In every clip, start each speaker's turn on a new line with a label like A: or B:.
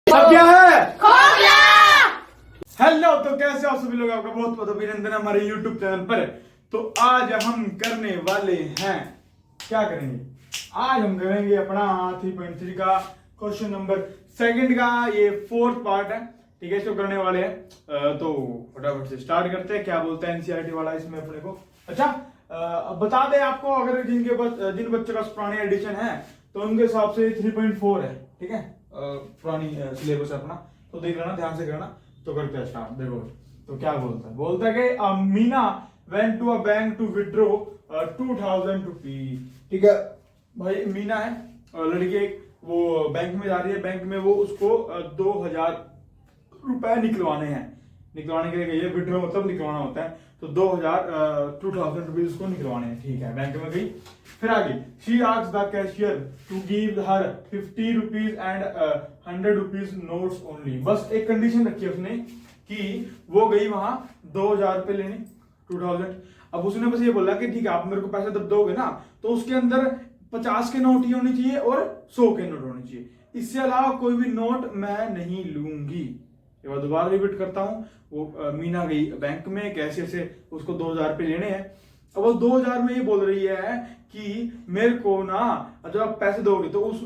A: अब क्या है?
B: खो गया।
A: हेलो, तो कैसे हो सभी लोग? आपका बहुत बहुत अभिनंदन हमारे YouTube चैनल पर। तो आज हम करने वाले हैं, क्या करेंगे? आज हम करेंगे अपना 3.3 का क्वेश्चन नंबर सेकंड का ये फोर्थ पार्ट है। ठीक है, इसको करने वाले हैं। तो फटाफट से स्टार्ट करते हैं। क्या बोलता है एनसीईआरटी वाला इसमें अपने को? अच्छा, अब बता दें आपको, अगर जिन बच्चों का पुराने एडिशन है तो उनके हिसाब से 3.4 है। ठीक है, पुरानी सिलेबस है अपना, तो देख लेना, ध्यान से करना। तो करते हैं स्टार्ट। देखो तो क्या बोलता है कि Meena went to a bank to withdraw 2000 rupee. ठीक है भाई, मीना है लड़की एक, वो बैंक में जा रही है। बैंक में वो उसको 2000 रुपए निकलवाने हैं। निकलवाने के लिए गई है। विड्रॉ मतलब निकलवाना होता है। तो 2000 रुपीज उसको निकलवाने हैं। ठीक है, बैंक में गई। फिर आगे, she asked the cashier to give her 50 rupees and 100 rupees notes only. बस एक कंडीशन रखी है उसने कि वो गई वहां 2000 रुपए लेने, 2000। अब उसने बस ये बोला कि ठीक है, आप मेरे को पैसा जब दोगे ना तो उसके अंदर 50 के नोट ही होने चाहिए और 100 के नोट होने चाहिए। इससे अलावा कोई भी नोट मैं नहीं लूंगी। एक बार दोबारा रिपीट करता हूं। वो मीना गई बैंक में, कैसे से उसको 2000 रुपए लेने हैं। अब वो 2000 में ये बोल रही है कि मेरे को ना, जब आप पैसे दोगे तो उस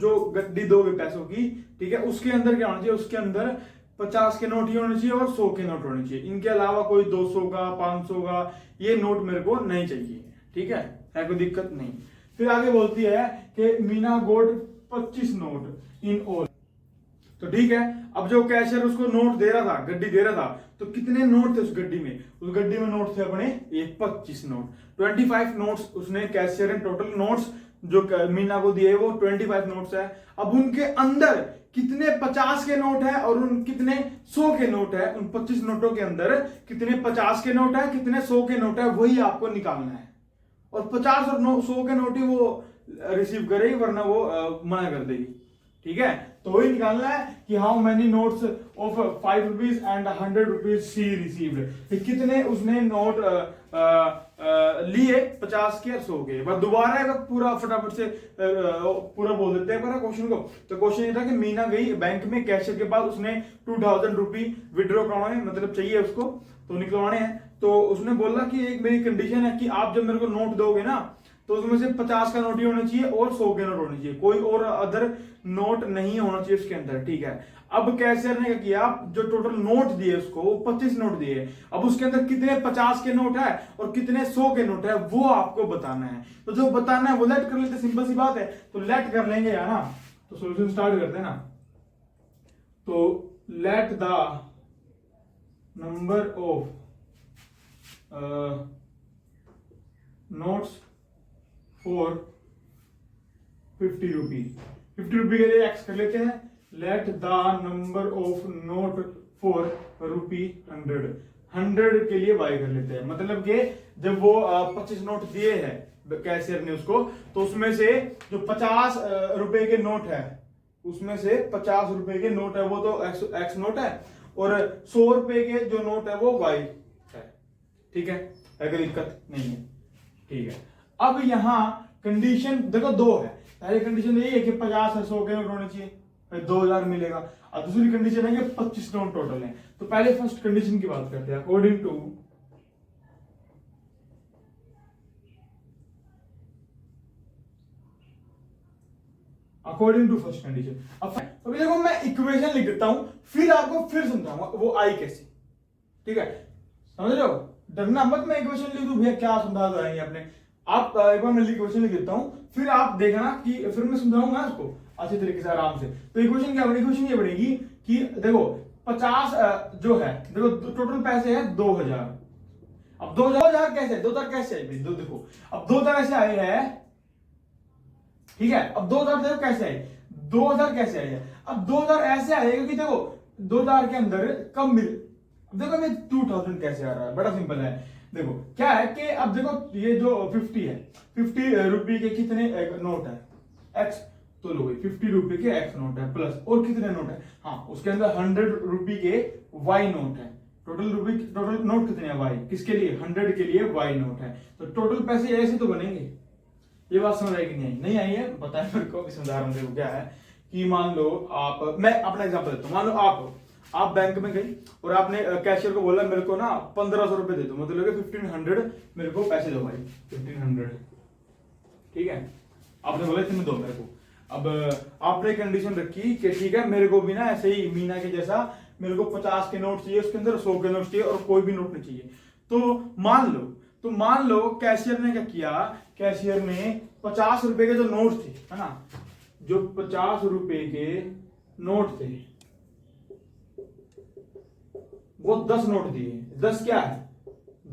A: जो गड्डी दोगे पैसों की, ठीक है, उसके अंदर क्या होना चाहिए? उसके अंदर 50 के नोट ही होने चाहिए और 100 के नोट होने चाहिए। इनके अलावा कोई 200 का, 500 का ये नोट मेरे को नहीं चाहिए। ठीक है कोई दिक्कत नहीं। फिर आगे बोलती है कि मीना गोट 25 नोट इन ऑल। तो ठीक है, अब जो कैशियर उसको नोट दे रहा था, गड्डी दे रहा था, तो कितने नोट थे उस गड्डी में? उस गड्डी में नोट थे अपने 25 नोट। 25 नोट्स उसने कैशियर ने, टोटल नोट्स जो मीना को दिए वो 25 नोट्स है। अब उनके अंदर कितने 50 के नोट है और उन कितने 100 के नोट है? उन 25 नोटों के अंदर कितने 50 के नोट है, कितने 100 के नोट है, वही आपको निकालना है। और 50 और 100 के नोट ही वो रिसीव करेगी, वरना वो मना कर देगी। ठीक है, तो वही निकालना है कि how many notes of 5 rupees and 100 rupees she received. कितने उसने नोट लिए 50 के 100 के। बस दोबारा एक पूरा फटाफट से पूरा बोल देते हैं क्वेश्चन को। तो क्वेश्चन ये था कि मीना गई बैंक में, कैशियर के पास उसने 2000 रुपी विड्रॉ करवाने, मतलब चाहिए उसको, तो निकलवाने हैं। तो उसने बोला कि एक मेरी कंडीशन है कि आप जब मेरे को नोट दोगे ना तो उसमें से 50 का नोट ही होना चाहिए और 100 के नोट होने चाहिए, कोई और अदर नोट नहीं होना चाहिए उसके अंदर। ठीक है, अब कैशियर ने क्या किया, जो टोटल नोट दिए उसको, 25 नोट दिए। अब उसके अंदर कितने 50 के नोट है और कितने 100 के नोट है वो आपको बताना है। तो जो बताना है वो लेट कर लेते, सिंपल सी बात है। तो लेट कर लेंगे यार ना, तो सोल्यूशन स्टार्ट करते हैं ना। तो let the number of notes for 50 rupee. 50 rupee के लिए एक्स कर लेते हैं। Let the number of note for rupee 100 के लिए वाई कर लेते हैं। मतलब कि जब वो 25 नोट दिए हैं कैशियर ने उसको, तो उसमें से जो 50 रुपए के नोट है, उसमें से 50 रुपए के नोट है वो तो एक्स नोट है, और 100 रुपए के जो नोट है वो वाई है। ठीक है, अगर दिक्कत नहीं है। ठीक है, अब यहां कंडीशन देखो दो है। पहली कंडीशन यही है कि 50 और 100 के नोट होने चाहिए, 2000 मिलेगा। और दूसरी कंडीशन है कि 25 नोट टोटल है। तो पहले फर्स्ट कंडीशन की बात करते हैं। According to first condition. अब अभी देखो, मैं इक्वेशन लिख देता हूं, फिर आपको फिर समझाऊंगा वो आई कैसे। ठीक है, समझ रहे हो? डरना मत, मैं इक्वेशन लिख दूं भैया क्या समझा दो आएंगे अपने आप। एक बार मैं इक्वेशन लिख देता हूं, फिर आप देखना कि फिर मैं समझाऊंगा इसको अच्छे तरीके से, आराम से। तो इक्वेशन क्या बनेगी? इक्वेशन ये बनेगी कि देखो 50 जो है, देखो टोटल पैसे है 2000। अब 2000 कैसे, 2000 कैसे आए? देखो अब 2000 ऐसे आए हैं। ठीक है, अब 2000 देखो कैसे आए, 2000 कैसे आए हैं? अब 2000 ऐसे आए क्योंकि देखो 2000 के अंदर कम मिल। देखो ये 2000 कैसे आ रहा है, बड़ा सिंपल है। देखो क्या है कि अब देखो ये जो 50 है, 50 रुपए के कितने नोट है? एक्स। तो लो 50 रुपए के एक्स नोट है, प्लस और कितने नोट है? हाँ, उसके अंदर 100 रुपए के वाई नोट है। टोटल नोट कितने हैं? वाई। किसके लिए? 100 के लिए वाई नोट है। तो टोटल पैसे ऐसे तो बनेंगे। ये बात समझ आई कि नहीं आई है? पता है मेरे को, समझा रहा हूँ। देखो क्या है कि मान लो आप, मैं अपना एग्जांपल देता हूँ, मान लो आप बैंक में गई और आपने कैशियर को बोला मेरे को ना 1500 रुपए दे दो, मतलब 1500 मेरे को पैसे दो भाई, 1500, ठीक है, आपने बोला इतने दो मेरे को। अब आपने कंडीशन रखी कि ठीक है मेरे को भी ना ऐसे ही मीना के जैसा मेरे को 50 के नोट चाहिए, उसके अंदर 100 के नोट चाहिए और कोई भी नोट नहीं चाहिए। तो मान लो कैशियर ने क्या किया, कैशियर ने 50 रुपए के जो नोट थे, है ना, जो 50 रुपए के नोट थे वो 10 नोट दिए। 10 क्या है,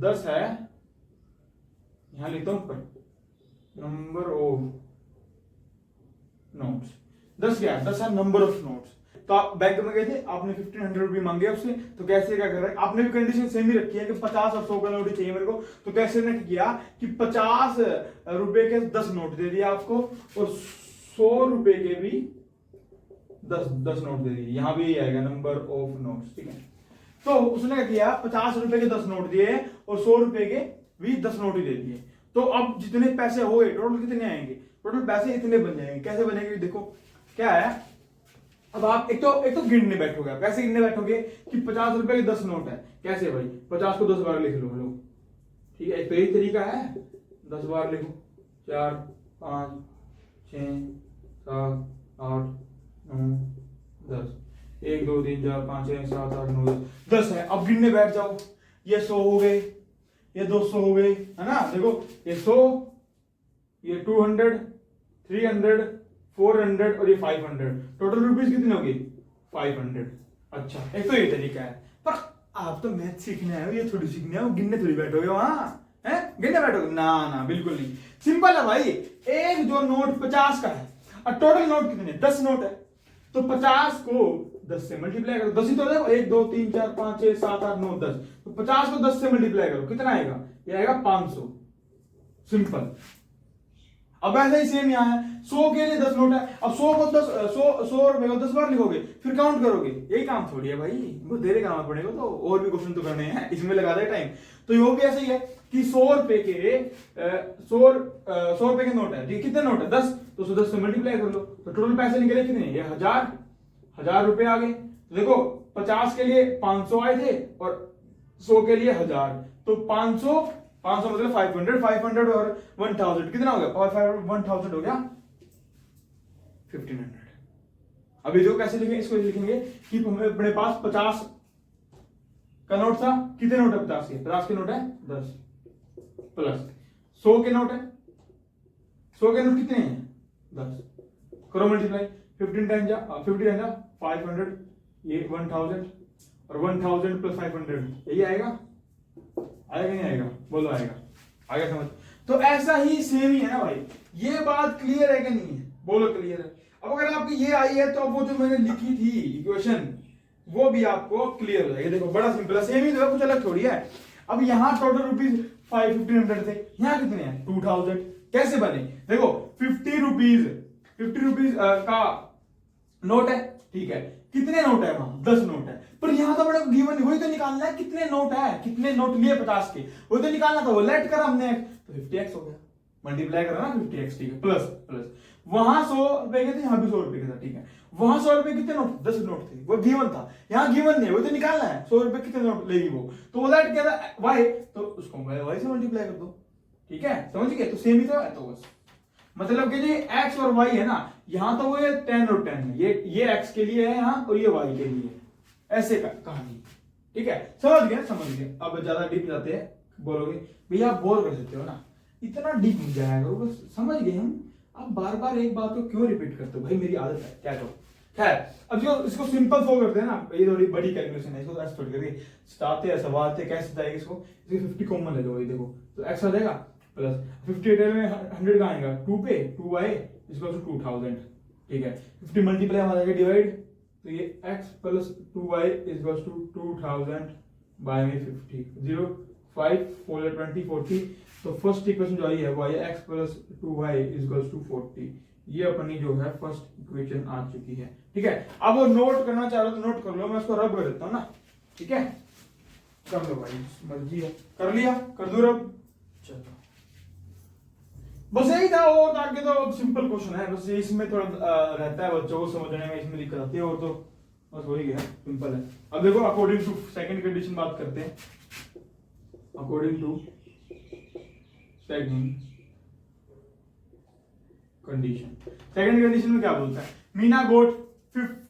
A: 10 है, यहां लिखता हूं ऊपर, नंबर ऑफ नोट्स। 10 क्या है, 10 है नंबर ऑफ नोट्स। तो आप बैंक में गए थे, आपने 1500 रुपये मांगे उससे, तो कैसे क्या कर रहे हैं, आपने भी कंडीशन सेम ही रखी है कि 50 और 100 का नोट ही चाहिए मेरे को। तो कैसे ने किया कि 50 रुपए के 10 नोट दे दिया आपको और 100 रुपए के भी 10 नोट दे दिए। यहां भी आएगा नंबर ऑफ नोट्स, ठीक है। तो उसने क्या किया, 50 रुपए के 10 नोट दिए और 100 रुपए के भी 10 नोट ही दे दिए। तो अब जितने पैसे हो गए टोटल कितने आएंगे, टोटल पैसे इतने बन जाएंगे। कैसे बनेंगे देखो क्या है, अब आप एक तो गिनने बैठोगे, आप कैसे गिनने बैठोगे कि 50 रुपए के 10 नोट है, कैसे भाई 50 को 10 बार लिख लो लोग, ठीक है, तो यही तरीका है, 10 बार लिखो, 4 5 6 7 8 9 10, 1 2 3 4 5 6 7 8 9 10 है। अब गिनने बैठ जाओ, ये 100 हो गए, ये 200 हो गए, है ना, देखो ये 100, ये 200, 300, 400 और ये 500, टोटल रुपीस कितने हो गए 500। अच्छा, एक तो ये तरीका है, पर आप तो मैथ सीखने आए हो, ये थोड़ी सीखने आए हो, गिनने थोड़ी बैठोगे वहां, है गिनने बैठोगे ना, बिल्कुल नहीं। सिंपल है भाई, एक जो नोट 50 का है और टोटल नोट कितने 10 नोट है, तो 50 को 10 से मल्टीप्लाई करो, 10 ही तो देखो, 1 2 3 4 5 6 7 8 9 10, तो 50 को 10 से मल्टीप्लाई करो, कितना आएगा, ये आएगा 500, सिंपल। अब ऐसा ही सेम यहाँ है, 100 के लिए 10 नोट है, अब 100 को 10 100 रुपए को 10 बार लिखोगे, फिर काउंट करोगे, यही काम थोड़ी है भाई, बहुत देर काम पड़ेगा, तो और भी क्वेश्चन तो करने हैं, इसमें लगा दे टाइम। तो ये भी ऐसा ही है कि 100 रुपए के नोट है, कितने नोट है 10, तो 10 से मल्टीप्लाई कर लो, तो टोटल पैसे निकले कितने, ये 1000 रुपए आ गए। तो देखो 50 के लिए 500 आए थे और 100 के लिए 1000, तो 500 मतलब 500 और 1000 कितना हो गया, 1000 हो गया 1500। अभी जो कैसे लिखेंगे, इसको लिखेंगे कि अपने पास 50 का नोट था, कितने नोट है 50 के नोट है 10 प्लस 100 के नोट है, 100 के नोट कितने हैं 10, करो मल्टीप्लाई, 50 टाइम 500, ये 1000 और 1000 प्लस 500, यही आएगा नहीं आएगा, बोलो आएगा समझ। तो ऐसा ही सेम ही है ना भाई, ये बात क्लियर है कि नहीं है, बोलो क्लियर है। अब अगर आपकी ये आई है तो अब वो जो मैंने लिखी थी इक्वेशन वो भी आपको क्लियर हो जाएगी। देखो बड़ा सिंपल है, सेम ही तो कुछ अलग थोड़ी है। अब यहाँ टोटल रुपीज 1500 थे, यहाँ कितने हैं 2000, कैसे बने, देखो 50 रुपीज का नोट है, ठीक है, कितने नोट है वहां 10 नोट है, पर यहां तो बड़ा गिवन वही तो निकालना है, कितने नोट है, कितने नोट लिए 50 के, वही तो निकालना था, वो लेट करा हमने, तो 50x हो गया, मल्टीप्लाई करा ना 50x, ठीक है, प्लस वहां 100 रुपए के थे, यहां भी 100 रुपए के था, ठीक है, वहां 100 रुपए कितने नोट 10 नोट थे, वो गिवन था, यहाँ गिवन नहीं, वो तो निकालना है 100 रुपए कितने नोट लेगी वो, तो वो लेट क्या था y, तो उसको y से मल्टीप्लाई कर दो, ठीक है, समझ गए, तो सेम ही तो है, तो बस मतलब कि ये x और y है ना, यहां तो वो ये 10 और 10 है, ये x के लिए है यहाँ और ये y के लिए है, ऐसे कहानी, ठीक है, समझ गए। अब ज्यादा डीप जाते हैं, बोलोगे भैया आप बोर कर सकते हो ना, इतना डीप नहीं जाया करो, बस समझ गए हम, आप बार बार एक बात को क्यों रिपीट करते हो भाई, मेरी आदत है, क्या करो। खैर अब जो इसको सिंपल सॉल्व करते हैं ना, ये थोड़ी बड़ी कैलकुलेशन है, इसको ऐसे थोड़ी करके स्टार्ट है सवाल थे कैसे जाएगा, इसको 50 कॉमन ले लो, ये देखो तो x आ जाएगा प्लस 58 में 100 का आएगा 2 पे 2y इक्वल टू 2000, ठीक है, 50 मल्टीप्लाई आ जाएगा डिवाइड, तो ये x plus 2y equal to 2000 by में 50 0 5 4 20 40, तो फर्स्ट इक्वेशन जो आई है वो आई x plus 2y equal to 40, ये अपनी जो है फर्स्ट इक्वेशन आ चुकी है, ठीक है। अब वो नोट करना चाह रहे हो तो नोट कर लो, मैं इसको रब कर देता हूँ ना, ठीक है, कर लो भाई मर्जी है, कर लिया, कर दो रब, चलो बस यही था, और आगे तो सिंपल क्वेश्चन है, बस इसमें थोड़ा रहता है बच्चों को समझने में, इसमें दिक्कत आती है, और तो बस हो ही गया, सिंपल है। अब देखो अकॉर्डिंग टू सेकंड कंडीशन बात करते हैं। अकॉर्डिंग टू सेकंड कंडीशन में क्या बोलता है, मीना गोट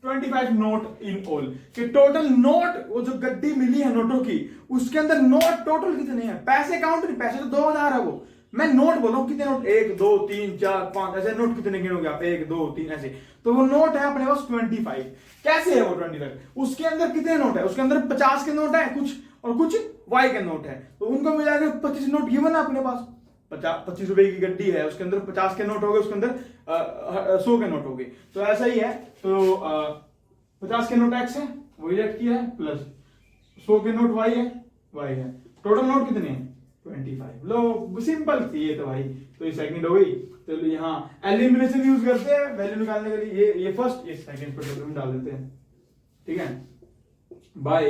A: 25 नोट इन ऑल, कि टोटल नोट, वो जो गड्डी मिली है नोटों की, उसके अंदर नोट टोटल कितने हैं, पैसे काउंट नहीं, पैसे तो 2000 है वो, मैं नोट बोल रहा हूँ कितने नोट, 1 2 3 4 5 ऐसे नोट कितने गिनोगे आप, 1 2 3 ऐसे, तो वो नोट है अपने पास 25। कैसे है वो 25, उसके अंदर कितने नोट है, उसके अंदर 50 के नोट है कुछ, और कुछ वाई के नोट है, तो उनको मिला के 25 नोट गिवन है अपने पास। 25 रुपए की गड्डी है, उसके अंदर 50 के नोट हो गए, उसके अंदर 100 के नोट हो गए, तो ऐसा ही है। तो 50 के नोट एक्स है, वही रेट किया है, प्लस 100 के नोट वाई है, टोटल नोट कितने हैं 25। लो सिंपल थी ये तो भाई, तो ये सेकंड हो गई। तो यहाँ एलिमिनेशन यूज करते हैं वैल्यू निकालने के लिए, ये फर्स्ट, ये सेकंड पे टोटल में डाल देते हैं, ठीक है, बाय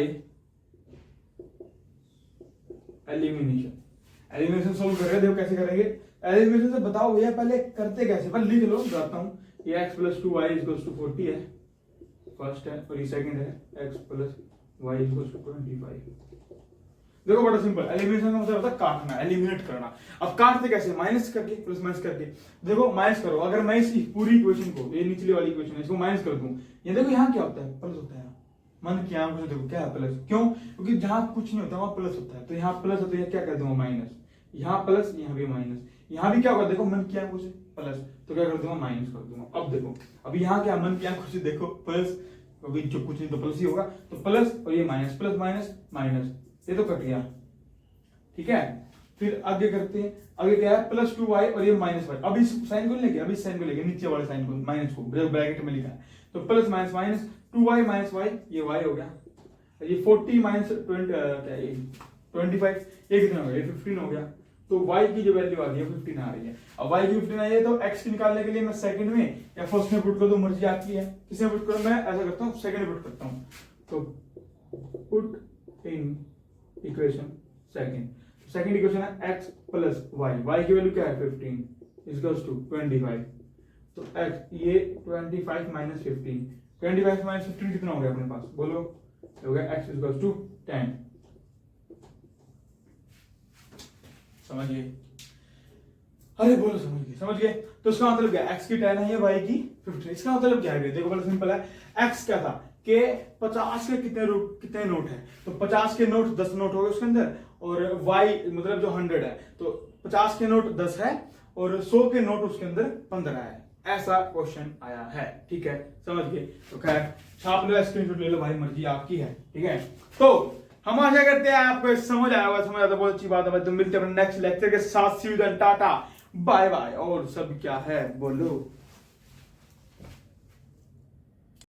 A: एलिमिनेशन सोल्व कर रहे हैं, देखो कैसे करेंगे एलिमिनेशन से, बताओ भैया पहले करते कैसे, पर लिख लो, बताता हूँ। ये x plus 2y equals to 40 है, फर्स्ट है, और ये सेकंड है x plus y equals to 25। देखो बड़ा सिंपल, एलिमिनेशन का मतलब होता है काटना, एलिमिनेट करना। अब काटते कैसे, माइनस करके, प्लस माइनस करके। देखो माइनस करो, अगर मैं इस पूरी इक्वेशन को, ये निचली वाली इक्वेशन है, इसको माइनस कर दूं, ये देखो यहाँ क्या होता है, प्लस होता है, मन की आंखों से देखो क्या है, प्लस। क्यों? क्योंकि जहां कुछ नहीं होता वहां प्लस होता है, तो यहाँ प्लस होता है, क्या कर दूंगा माइनस, यहाँ प्लस, यहाँ भी माइनस, यहाँ भी क्या होगा, देखो मन की आंखों से प्लस, तो क्या कर दूंगा माइनस कर दूंगा। अब देखो, अब यहाँ क्या, मन की आंखों से देखो प्लस, क्योंकि जो कुछ नहीं तो प्लस ही होगा, तो प्लस और ये माइनस, प्लस माइनस माइनस, ये तो कट गया, ठीक है। फिर आगे करते हैं, आगे क्या है, प्लस 2y और ये माइनस y। अब इस साइन को लेंगे, अब इस साइन को लेंगे, नीचे वाले साइन को, माइनस को, ब्रैकेट में लिखा है, तो plus minus minus 2y minus y, ये y हो गया, ये 40 माइनस 25, ये कितना हो गया, ये 15 हो गया। तो y की जो वैल्यू आ रही है 15 आ रही है। अब y की 15 आई है, तो x की निकालने के लिए मैं सेकंड में या फर्स्ट में पुट कर दूं, मर्जी आपकी है, किसमें पुट करूं, मैं ऐसा करता हूं, सेकंड में पुट करता हूं, तो put in equation second equation है x प्लस y की वैल्यू क्या है 15 इक्वल्स टू 25, तो x ये 25 माइनस 15, 25 माइनस 15 कितना हो गया अपने पास, बोलो, हो गया x इक्वल्स टू 10। समझ गए? अरे बोलो समझ गए। तो इसका मतलब क्या है, x की 10 है, ये y की 15, इसका मतलब क्या है, देखो बड़ा सिंपल है। x क्या था कि 50 के कितने नोट है, तो 50 के नोट 10 नोट हो गए उसके अंदर, और y मतलब जो 100 है, तो 50 के नोट 10 है और 100 के नोट उसके अंदर 15 है, ऐसा क्वेश्चन आया है, ठीक है, समझ गए। तो खैर छाप लो, स्क्रीनशॉट ले लो भाई, मर्जी आपकी है, ठीक है। तो हम आशा करते हैं आपको समझ आया होगा, समझ आता बहुत अच्छी बात है। तो मिलते हैं नेक्स्ट लेक्चर के साथ, see you then, tata bye bye, और सब क्या है बोलो।